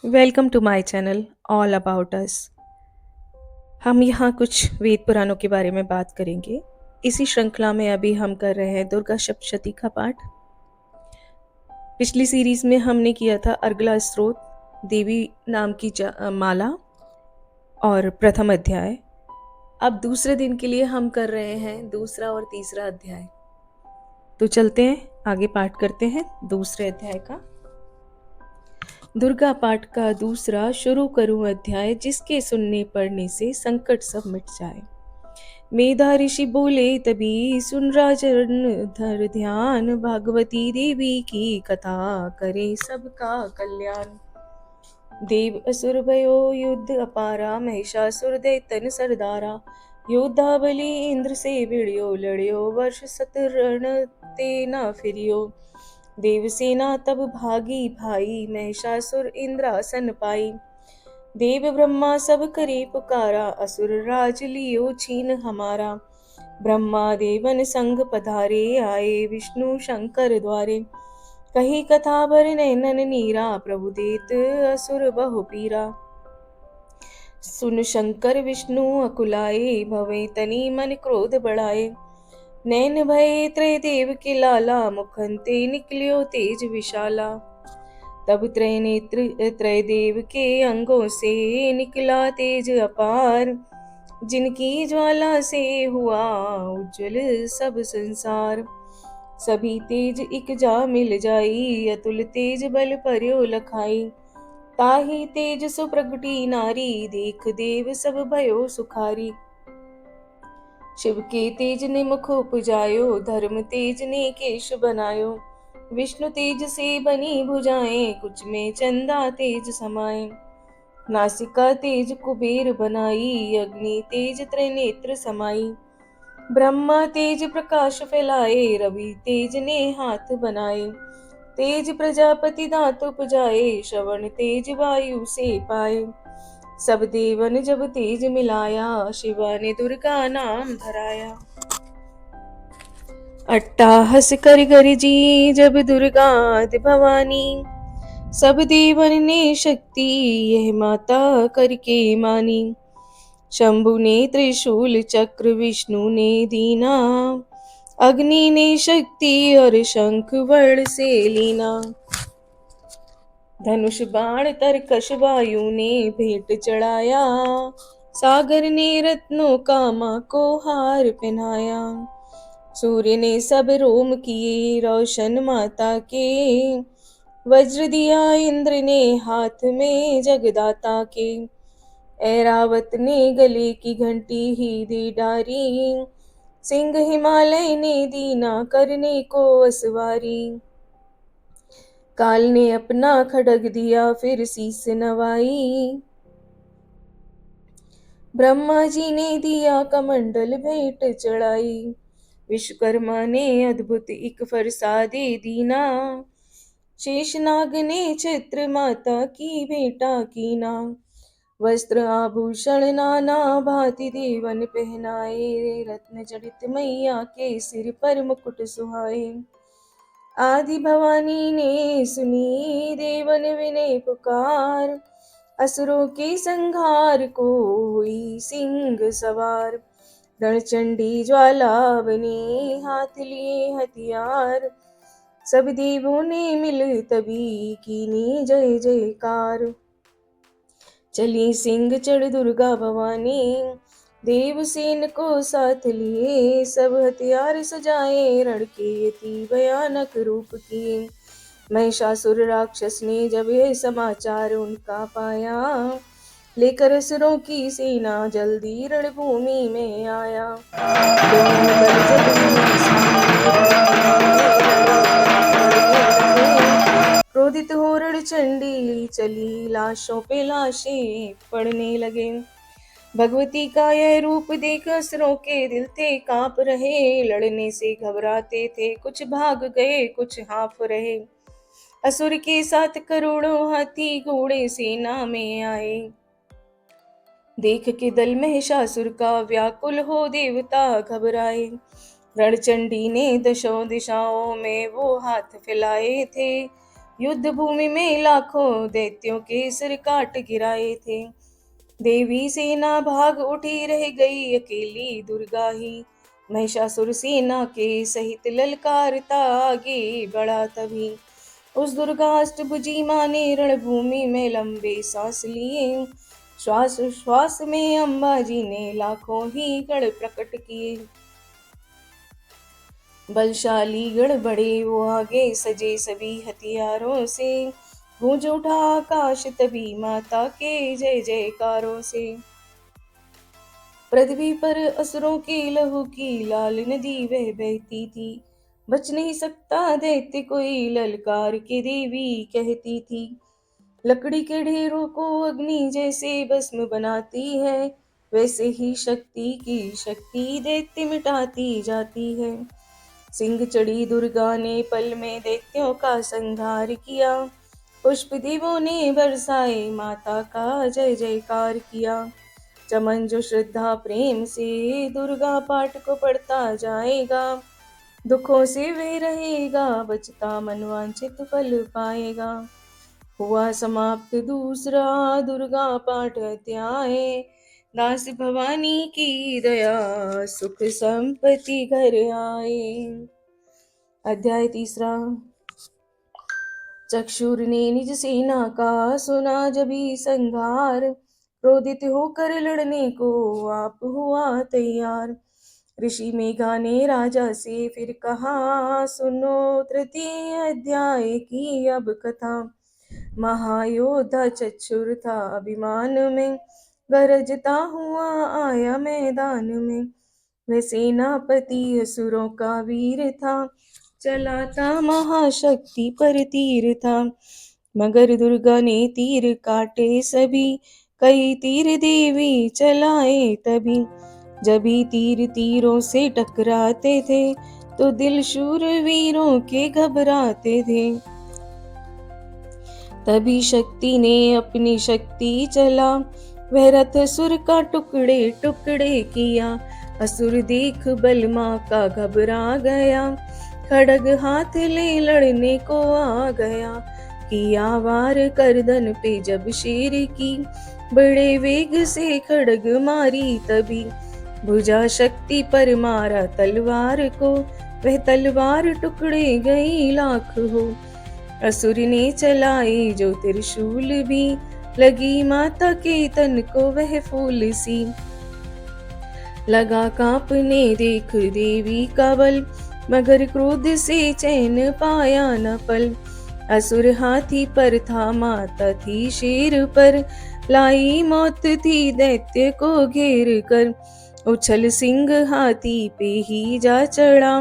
Welcome to my channel all about us. हम यहाँ कुछ वेद पुराणों के बारे में बात करेंगे। इसी श्रृंखला में अभी हम कर रहे हैं दुर्गा सप्तशती का पाठ। पिछली सीरीज में हमने किया था अर्गला स्त्रोत, देवी नाम की माला और प्रथम अध्याय। अब दूसरे दिन के लिए हम कर रहे हैं दूसरा और तीसरा अध्याय। तो चलते हैं आगे, पाठ करते हैं दूसरे अध्याय का। दुर्गा पाठ का दूसरा शुरू करूं अध्याय, जिसके सुनने पढ़ने से संकट सब मिट जाए। मेधा ऋषि बोले तभी सुन राजन धर ध्यान, भागवती देवी की कथा करे सबका कल्याण। देव असुर भयो युद्ध अपारा, महिषासुर दैतन सरदारा। योद्धा बलि इंद्र से भिड़ियो, लड़ियो वर्ष सतरण ते न फिरियो। देवसेना तब भागी भाई, महिषासुर इंद्रासन पाई। देव ब्रह्मा सब करे पुकारा, असुर राज लियो छीन हमारा। ब्रह्मा देवन संग पधारे, आए विष्णु शंकर द्वारे। कही कथा भर नैनन नीरा, प्रभु देत असुर बहु पीरा। सुन शंकर विष्णु अकुलाए, भवे तनि मन क्रोध बढ़ाए। नैन भय त्रय देव के लाला, मुखन ते निकलियो तेज विशाला। तब त्रय नेत्र त्रय देव के अंगों से, निकला तेज अपार। जिनकी ज्वाला से हुआ उज्जवल सब संसार। सभी तेज एक जा मिल जाई, अतुल तेज बल पर्यो लखाई। ताहि तेज सुप्रगटी नारी, देख देव सब भयो सुखारी। शिव के तेज ने मुख उपजायो, धर्म तेज ने केश बनायो। विष्णु तेज से बनी भुजाएं, कुछ में चंदा तेज समाए। नासिका तेज कुबेर बनाई, अग्नि तेज त्रिनेत्र समाई। ब्रह्मा तेज प्रकाश फैलाए, रवि तेज ने हाथ बनाए। तेज प्रजापति दांत उपजाए, श्रवण तेज वायु से पाए। सब देवन जब तेज मिलाया, शिवा ने दुर्गा नाम धराया। अट्टाहस कर गरजी जब दुर्गा आदि भवानी, सब देवन ने शक्ति यह माता करके मानी। शंभु ने त्रिशूल चक्र, विष्णु ने दीना। अग्नि ने शक्ति और शंख वर्ण से लीना। धनुष बाण तरकश वायु ने भेंट चढ़ाया। सागर ने रत्नों का मां को हार पहनाया। सूर्य ने सब रोम किए रोशन माता के। वज्र दिया इंद्र ने हाथ में जगदाता के। ऐरावत ने गले की घंटी ही दी डारी। सिंह हिमालय ने दीना करने को असवारी। काल ने अपना खड्ग दिया फिर शीस नवाई। ब्रह्मा जी ने दिया कमंडल भेंट चढ़ाई। विश्वकर्मा ने अद्भुत एक फरसादे दीना। शेषनाग ने छत्र माता की भेंटा कीना। वस्त्र आभूषण नाना भांति देवन पहनाए। रत्न जड़ित मैया के सिर पर मुकुट सुहाए। आदि भवानी ने सुनी देवन विनय पुकार। असुरों के संहार को हुई सिंह सवार। रणचंडी ज्वाला बनी हाथ लिए हथियार। सब देवों ने मिल तभी कीनी जय जयकार। चली सिंह चढ़ दुर्गा भवानी, देवसेन को साथ लिए। सब हथियार सजाए रण के अति भयानक रूप किए। महिषासुर राक्षस ने जब यह समाचार उनका पाया, लेकर असुरों की सेना जल्दी रणभूमि में आया। दोनों दल जब हुए सामने, क्रोधित हो रणचंडी चली, लाशों पे लाशें पड़ने लगे। भगवती का यह रूप देख असुरों के दिल थे कांप रहे। लड़ने से घबराते थे, कुछ भाग गए कुछ हाँफ रहे। असुर के साथ करोड़ों हाथी घोड़े सेना में आए। देख के दल महिषासुर का व्याकुल हो देवता घबराए। रणचंडी ने दशों दिशाओं में वो हाथ फैलाए थे। युद्ध भूमि में लाखों दैत्यों के सिर काट गिराए थे। देवी सेना भाग उठी, रह गई अकेली दुर्गा ही। महिषासुर सेना के सहित ललकारता आगे बढ़ा तभी। उस दुर्गा अष्टभुजी माँ ने रणभूमि में लंबे सांस लिए। श्वास श्वास में अम्बा जी ने लाखों ही गढ़ प्रकट किए। बलशाली गढ़ बढ़े वो आगे, सजे सभी हथियारों से। गूंज उठा आकाश तभी माता के जय जयकारों से। पृथ्वी पर असुरों के लहू की लाल नदी वह बहती थी। बच नहीं सकता दैत्य कोई, ललकार के देवी कहती थी। लकड़ी के ढेरों को अग्नि जैसे भस्म बनाती है, वैसे ही शक्ति की शक्ति दैत्य मिटाती जाती है। सिंह चढ़ी दुर्गा ने पल में दैत्यों का संहार किया। पुष्प दीवों ने बरसाए, माता का जय जयकार किया। चमन जो श्रद्धा प्रेम से दुर्गा पाठ को पढ़ता जाएगा, दुखों से वे रहेगा बचता, मनवांछित फल पाएगा। हुआ समाप्त दूसरा दुर्गा पाठ अध्याय। दास भवानी की दया, सुख संपत्ति घर आए। अध्याय तीसरा। चक्षुर ने निज सेना का सुना जभी संघार, क्रोधित होकर लड़ने को आप हुआ तैयार। ऋषि मेघा ने राजा से फिर कहा, सुनो तृतीय अध्याय की अब कथा। महायोद्धा चक्षुर था अभिमान में, गरजता हुआ आया मैदान में। वह सेनापति असुरों का वीर था, चलाता महाशक्ति पर तीर था। मगर दुर्गा ने तीर काटे सभी, कई तीर देवी चलाए तभी। जभी तीर तीरों से टकराते थे, तो दिल शूर वीरों के घबराते थे। तभी शक्ति ने अपनी शक्ति चला, वह रथ असुर का टुकड़े टुकड़े किया। असुर देख बलमा का घबरा गया, खड़ग हाथ ले लड़ने को आ गया। किया वार गर्दन पे जब शेर की, बड़े वेग से खड़ग मारी तभी। भुजा शक्ति पर मारा तलवार को, वह तलवार टुकड़े गई लाख हो। असुर ने चलाई जो त्रिशूल भी, लगी माता के तन को वह फूल सी। लगा कांपने देख देवी का बल, मगर क्रोध से चैन पाया न पल। असुर हाथी पर था, माता थी शेर पर, लाई मौत थी दैत्य को घेर कर। उछल सिंह हाथी पे ही जा चढ़ा,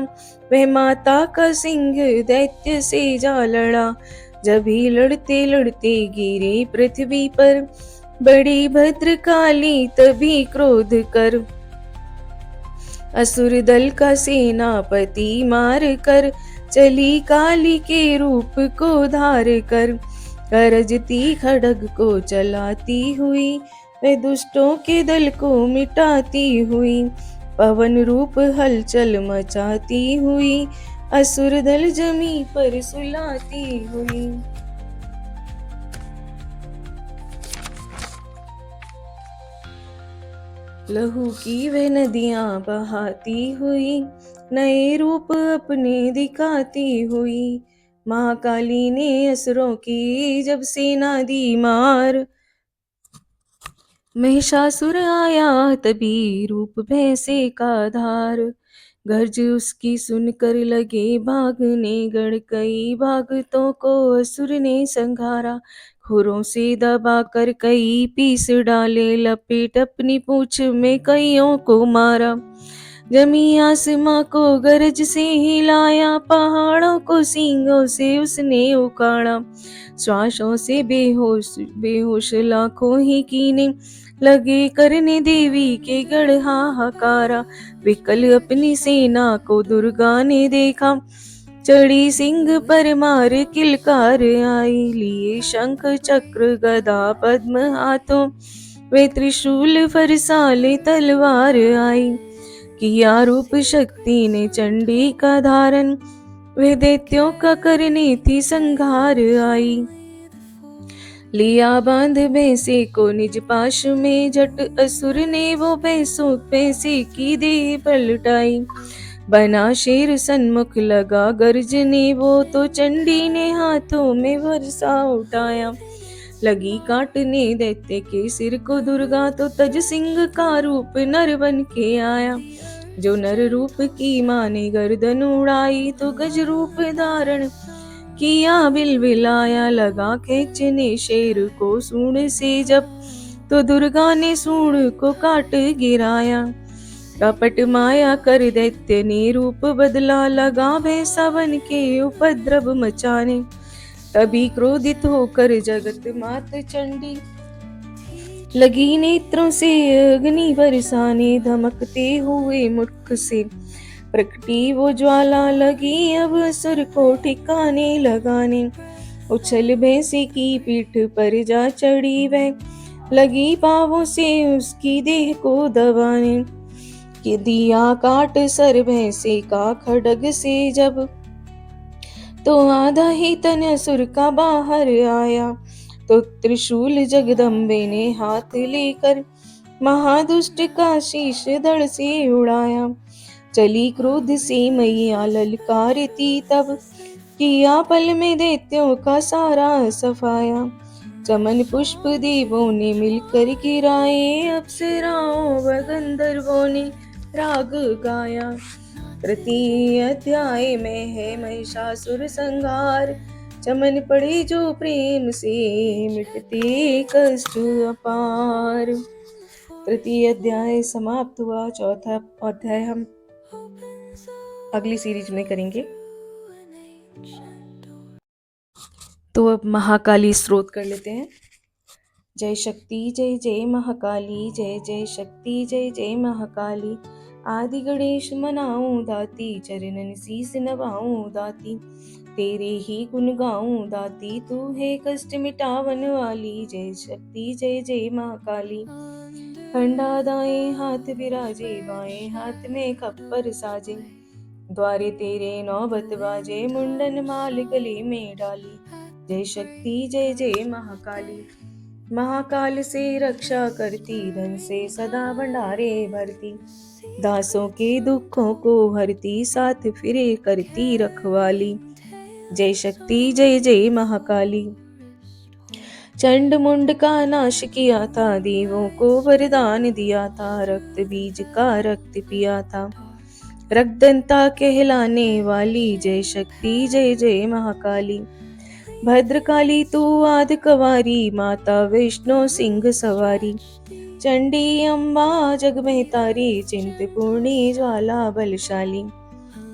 वह माता का सिंह दैत्य से जा लड़ा। जब ही लड़ते लड़ते गिरे पृथ्वी पर, बड़ी भद्रकाली तभी क्रोध कर। असुर दल का सेनापति मार कर, चली काली के रूप को धार कर। गरजती खड्ग को चलाती हुई, वह दुष्टों के दल को मिटाती हुई। पवन रूप हलचल मचाती हुई, असुर दल जमी पर सुलाती हुई। लहू की वे नदियां बहाती हुई, नए रूप अपने दिखाती हुई। महाकाली ने असुरों की जब सेना दी मार, महिषासुर आया तभी रूप भैंसे का धार। गर्ज उसकी सुनकर लगे भागने गढ़, कई भागतों को असुर ने संघारा। खुरों से दबा कर कई पीस डाले, लपेट अपनी पूंछ में कईयों को मारा। जमी आसमां को गरज से हिलाया, पहाड़ों को सींगों से उसने उखाड़ा। श्वासों से बेहोश बेहोश लाखों ही कीने, लगे करने देवी के गढ़ हाहाकारा। विकल अपनी सेना को दुर्गा ने देखा, चढ़ी सिंह पर मार किलकार आई। लिए शंख चक्र गदा पद्म हाथों, वे त्रिशूल फरसाले तलवार आई। किया रूप शक्ति ने चंडी का धारण, वे दैत्यों का करने थी संघार आई। लिया बांध भैंसे को निज पाश में, झट असुर ने वो भैंसों भैंसे की देह पलटाई। बना शेर सन्मुख लगा गर्जने, वो तो चंडी ने हाथों में वर्षा उठाया। लगी काटने दैत्य के सिर को दुर्गा, तो तज सिंह का रूप नर बन के आया। जो नर रूप की माँ ने गर्दन उड़ाई, तो गज रूप धारण किया बिलबिलाया। लगा खींचने शेर को सूंड से जब, तो दुर्गा ने सूंड को काट गिराया। कपट माया कर दैत्य ने रूप बदला, लगा भैंसा बन के उपद्रव मचाने। तभी क्रोधित होकर जगत मात चंडी, लगी नेत्रों से अग्नि बरसाने। धमकते हुए मुख से प्रकटी वो ज्वाला, लगी अब असुर को ठिकाने लगाने। उछल भैंसे की पीठ पर जा चढ़ी वह, लगी पावों से उसकी देह को दबाने। कि दिया काट सर भैंसे का खड्ग से जब, तो आधा ही तन असुर का बाहर आया। तो त्रिशूल जगदम्बे ने हाथ लेकर, महादुष्ट का शीश धड़ से उड़ाया। चली क्रोध से मैया ललकारती तब, किया पल में दैत्यों का सारा सफाया। चमन पुष्प देवों ने मिलकर गिराए, अप्सराओं व गंधर्वों ने राग गाया। तृतीय अध्याय में है महिषासुर संहार, चमन पड़े जो प्रेम से मिटते कष्ट अपार। तृतीय अध्याय समाप्त हुआ। चौथा अध्याय हम अगली सीरीज में करेंगे। तो अब महाकाली स्तोत्र कर लेते हैं। जय शक्ति जय जय महाकाली, जय जय शक्ति जय जय महाकाली। आदि गणेश मनाऊं दाती, चरणन शीस नवाऊं दाती। तेरे ही गुण गाऊं दाती, तू है कष्ट मिटावन वाली। जय शक्ति जय जय महाकाली। खंडा दाएं हाथ विराजे, बाएं हाथ में खप्पर साजे। द्वारे तेरे नौबत बाजे, मुंडन माल गले में डाली। जय शक्ति जय जय महाकाली। महाकाल से रक्षा करती, धन से सदा भंडारे भरती। दासों के दुखों को हरती, साथ फिरे करती रखवाली। जय शक्ति जय जय महाकाली। चंड मुंड का नाश किया था, देवों को वरदान दिया था। रक्त बीज का रक्त पिया था, रक्तदंता कहलाने वाली। जय शक्ति जय जय महाकाली। भद्रकाली तू आद कवारी, माता विष्णु सिंह सवारी। चंडी अम्बा जग में तारी, चिंतपूर्णी ज्वाला बलशाली।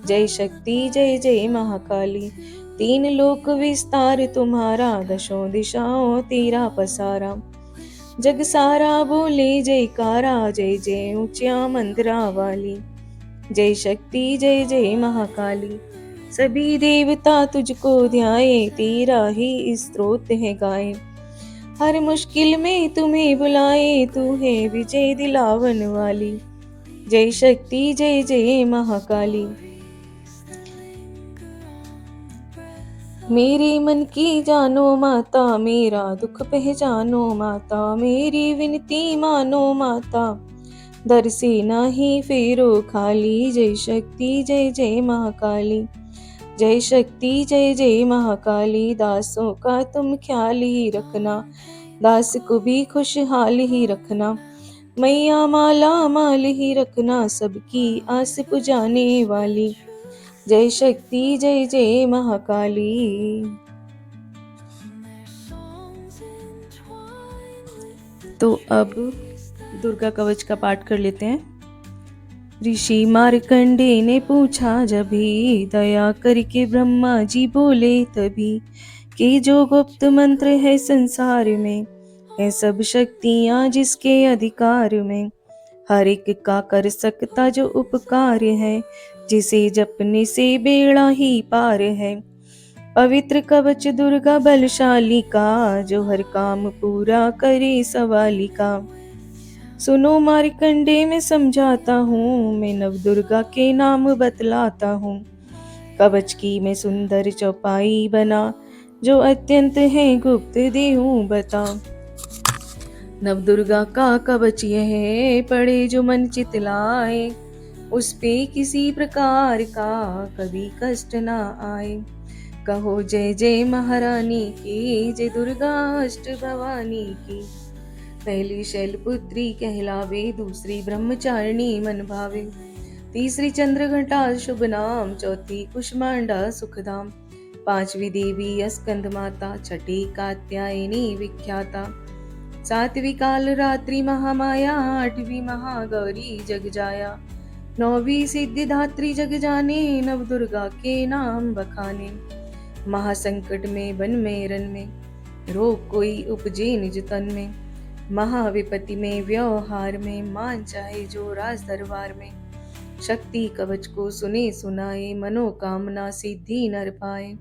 जय शक्ति जय जय महाकाली। तीन लोक विस्तार तुम्हारा, दशों दिशाओं तेरा पसारा। जग सारा बोले जयकारा, जय जय ऊंचा मंदिरा वाली। जय शक्ति जय जय महाकाली। सभी देवता तुझको ध्याए, तेरा ही स्तोत्र है गाए। हर मुश्किल में तुम्हें बुलाए, तू है विजय दिलावन वाली। जय शक्ति जय जय महाकाली। मेरे मन की जानो माता, मेरा दुख पहचानो माता। मेरी विनती मानो माता, दर से नाही फेरो खाली। जय शक्ति जय जय महाकाली। जय शक्ति जय जय महाकाली। दासों का तुम ख्याल ही रखना, दास को भी खुशहाल ही रखना। मैया माला माल ही रखना, सबकी आस पुजाने वाली। जय शक्ति जय जय महाकाली। तो अब दुर्गा कवच का पाठ कर लेते हैं। ऋषि मार्कंडे ने पूछा जभी, दया करके ब्रह्मा जी बोले तभी। कि जो गुप्त मंत्र है संसार में, है सब शक्तियाँ जिसके अधिकार में। हर एक का कर सकता जो उपकार है, जिसे जपने से बेड़ा ही पार है। पवित्र कवच दुर्गा बलशाली का, जो हर काम पूरा करे सवाली का। सुनो मार्कंडे मैं समझाता हूँ, मैं नव दुर्गा के नाम बतलाता हूँ। कवच की मैं सुंदर चौपाई बना, जो अत्यंत है गुप्त देहूं बता। नवदुर्गा का कवच यह पड़े जो मन चितलाए, उस पे किसी प्रकार का कभी कष्ट ना आए। कहो जय जय महारानी की, जय दुर्गा अष्ट भवानी की। पहली शैलपुत्री कहलावे, दूसरी ब्रह्मचारिणी मन भावे, तीसरी चंद्रघंटा शुभ नाम, चौथी कुष्मांडा सुखधाम, पांचवी देवी स्कंद माता, छठी कात्यायनी विख्याता, सातवीं काल रात्रि महामाया, आठवीं महागौरी जग जाया, नौवीं सिद्धिदात्री जग जाने, नव दुर्गा के नाम बखाने। महासंकट में वन में रन में, रोग कोई उपजे निज तन में, महाविपत्ति में व्यवहार में, मान चाहे जो राज दरबार में। शक्ति कवच को सुने सुनाए, मनोकामना सिद्धि नर पाए।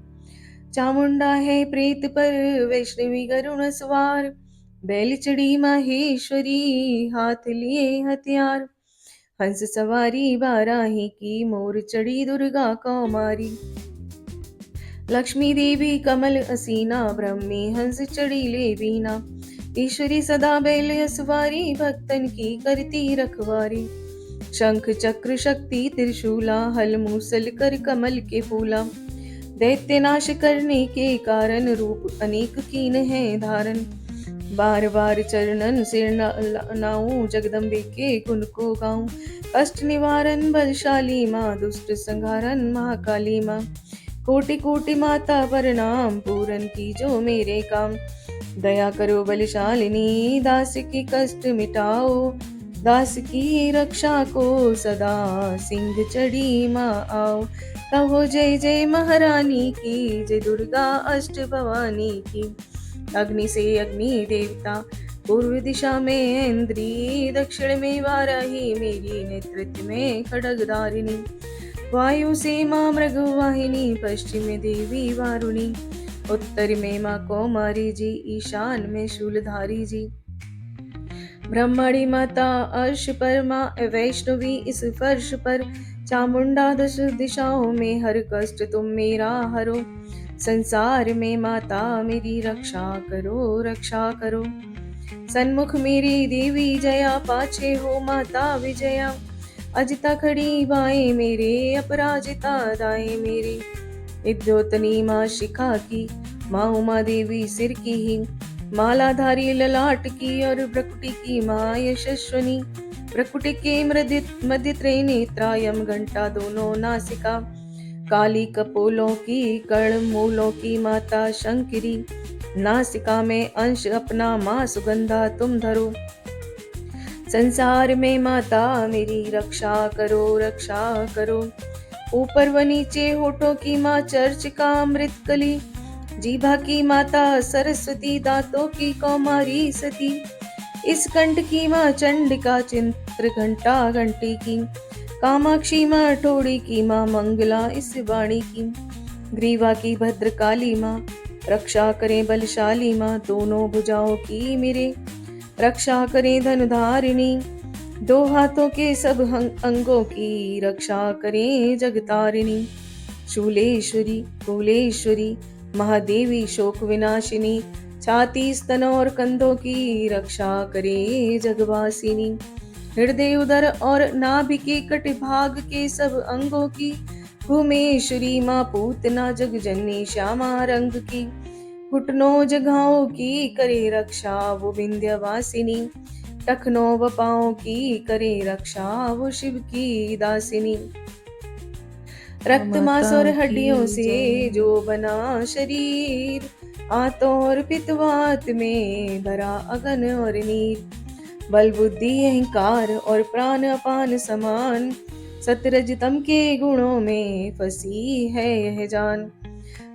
चामुंडा है प्रेत पर, वैष्णवी गरुण सवार, बैल चढ़ी माहेश्वरी, हाथ लिए हथियार। हंस सवारी बाराही की, मोर चढ़ी दुर्गा कौमारी। लक्ष्मी देवी कमल असीना, ब्रह्मी हंस चढ़ी ले बीना। ईश्वरी सदा बैल असवारी, भक्तन की करती रखवारी। शंख चक्र शक्ति त्रिशूला, हल मूसल कर कमल के फूला। दैत्य नाश करने के कारण, रूप अनेक कीन है धारण। बार बार चरणन सिर नाऊं, जगदम्बे के गुण को गाऊं। कष्ट निवारण बलशाली माँ, दुष्ट संहारन महाकाली माँ। कोटि कोटि माता प्रणाम, पूरन की जो मेरे काम। दया करो बलशालिनी, दास की कष्ट मिटाओ। दास की रक्षा को सदा, सिंह चढ़ी माँ आओ। कहो जय जय महारानी की, जय दुर्गा अष्ट भवानी की। अग्नि से अग्नि देवता, पूर्व दिशा में इंद्री, दक्षिण में वाराही मेरी, नेतृत्व में खड्गधारिणी। वायु से माँ मृगवाहिनी, पश्चिम में देवी वारुणी। उत्तर में माँ कौमारी जी, ईशान में शूलधारी जी। ब्रह्मणी माता अर्श पर, माँ वैष्णवी इस फर्श पर। चामुंडा दश दिशाओं में, हर कष्ट तुम मेरा हरो। संसार में माता मेरी रक्षा करो, रक्षा करो। सन्मुख मेरी देवी जया, पाछे हो माता विजया। अजिता खड़ी बाएं मेरे, अपराजिता दाएं मेरी। विद्योतनी माँ शिखा की, माँ उमा देवी सिर की ही। मालाधारी ललाट की, और भ्रकुटी की माँ यशस्वनी। भ्रकुटी के मध्य त्रय नेत्रायम, घंटा दोनों नासिका। काली कपोलों की, कर्ण मूलों की माता शंकरी। नासिका में अंश अपना माँ सुगंधा तुम धरो। संसार में माता मेरी रक्षा करो, रक्षा करो। ऊपर व नीचे होठों की माँ चर्च का अमृत कली। जीभा की माता सरस्वती, दांतों की कौमारी सती। इस कंठ की माँ चंडिका, चिंत्र घंटा घंटी की। कामाक्षी माँ ठोड़ी की माँ, मंगला इस वाणी की। ग्रीवा की भद्रकाली माँ, रक्षा करें बलशाली माँ, दोनों भुजाओं की मेरे। रक्षा करें धनुधारिणी, दो हाथों के सब अंगों की। रक्षा करें जगतारिणी। शूलेश्वरी कुलेश्वरी, महादेवी शोक विनाशिनी। छाती स्तन और कंधों की, रक्षा करे जगवासिनी। हृदय उदर और नाभि के कटिभाग के सब अंगों की। भूमेश्वरी माँ पूतना, जग जननी श्यामा रंग की। घुटनों जगहों की करे रक्षा, वो विंध्यवासिनी। टखनों व पाँव की करे रक्षा, वो शिव की दासिनी। रक्त मांस और हड्डियों से जो बना शरीर, आंतों और पित्तवात में भरा अगन और नीर। बल बुद्धि अहंकार और प्राण अपान समान, सतरजतम के गुणों में फंसी है यह जान।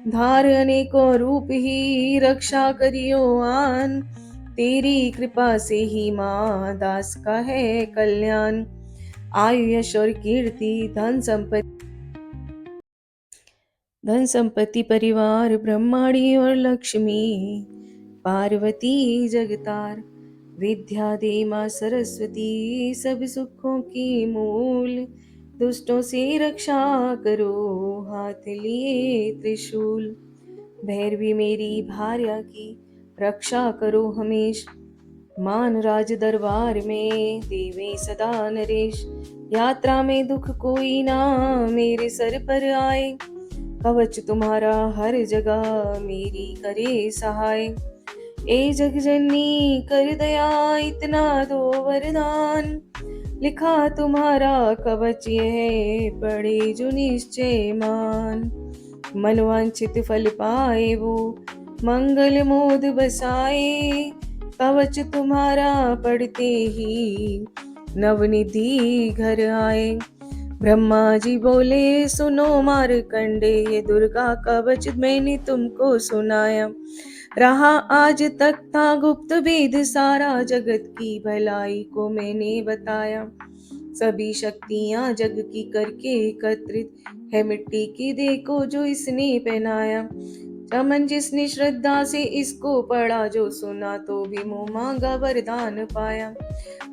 धार अनेकों रूप ही, रक्षा करियो आन। तेरी कृपा से ही माँ, दास का है कल्याण। आयु यश और कीर्ति, धन संपत्ति परिवार, ब्रह्माणी और लक्ष्मी। पार्वती जगतार, विद्या दे माँ सरस्वती, सब सुखों की मूल। दुष्टों से रक्षा करो, हाथ लिए त्रिशूल। भैरवी मेरी भार्या की रक्षा करो हमेश, मान राज दरबार में देवे सदा नरेश। यात्रा में दुख कोई ना मेरे सर पर आए, कवच तुम्हारा हर जगह मेरी करे सहाय। ए जगजननी कर दया इतना दो वरदान, लिखा तुम्हारा कवच यह पढ़े जो निश्चय मान। मनवांछित फल पाए वो मंगल मोद बसाए, कवच तुम्हारा पढ़ते ही नवनिधि घर आए। ब्रह्मा जी बोले सुनो मारकंडे, ये दुर्गा कवच मैंने तुमको सुनाया। रहा आज तक था गुप्त वेद सारा, जगत की भलाई को मैंने बताया। सभी शक्तियां जग की करके एकत्रित है, मिट्टी की देखो जो इसने पहनाया। चमन जिसने श्रद्धा से इसको पढ़ा, जो सुना तो भी मुँह मांगा वरदान पाया।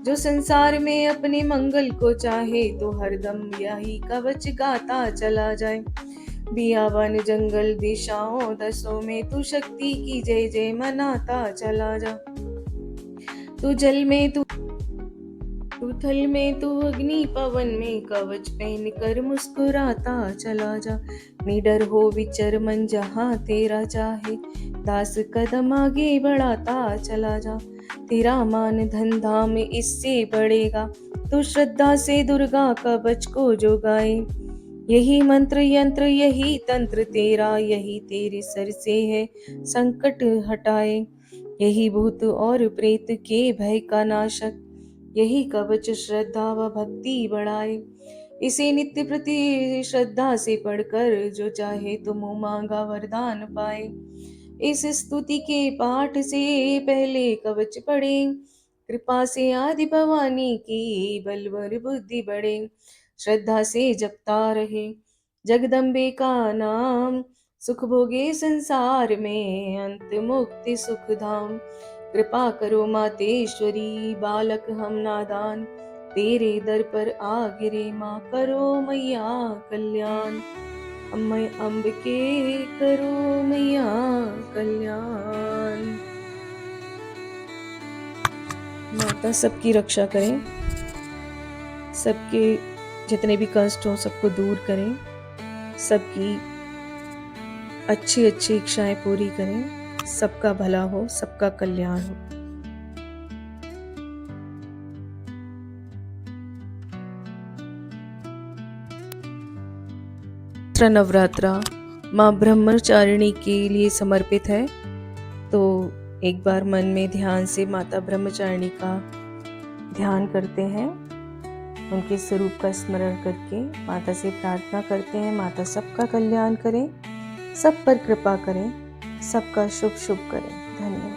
जो संसार में अपने मंगल को चाहे, तो हरदम यही कवच गाता चला जाए। बियावन जंगल दिशाओं दसों में तू शक्ति की जय जय मनाता चला जा। तू जल में तू थल में, तू अग्नि पवन में, कवच पहन कर मुस्कुराता चला जा। निडर हो विचर मन जहाँ तेरा चाहे, दास कदम आगे बढ़ाता चला जा। तेरा मान धन धाम इससे बढ़ेगा, तू श्रद्धा से दुर्गा कवच को जो गाए। यही मंत्र यंत्र यही तंत्र तेरा, यही तेरे सर से है संकट हटाए। यही भूत और प्रेत के भय का नाशक, यही कवच श्रद्धा व भक्ति बढ़ाए। इसे नित्य प्रति श्रद्धा से पढ़कर जो चाहे तो मुँह मांगा वरदान पाए। इस स्तुति के पाठ से पहले कवच पढ़े, कृपा से आदि भवानी की बलवर बुद्धि बढ़े। श्रद्धा से जपता रहे जगदम्बे का नाम, सुख भोगे संसार में अंत मुक्ति सुख धाम। कृपा करो मातेश्वरी बालक हम नादान, तेरे दर पर आ गिरे माँ करो मैया कल्याण। अम्मै अम्बिके करो मैया कल्याण। माता सबकी रक्षा करें, सबके जितने भी कष्ट हो सबको दूर करें, सबकी अच्छी अच्छी इच्छाएं पूरी करें, सबका भला हो, सबका कल्याण हो। नवरात्रा माँ ब्रह्मचारिणी के लिए समर्पित है, तो एक बार मन में ध्यान से माता ब्रह्मचारिणी का ध्यान करते हैं, उनके स्वरूप का स्मरण करके माता से प्रार्थना करते हैं माता सबका कल्याण करें, सब पर कृपा करें, सबका शुभ शुभ करें। धन्यवाद।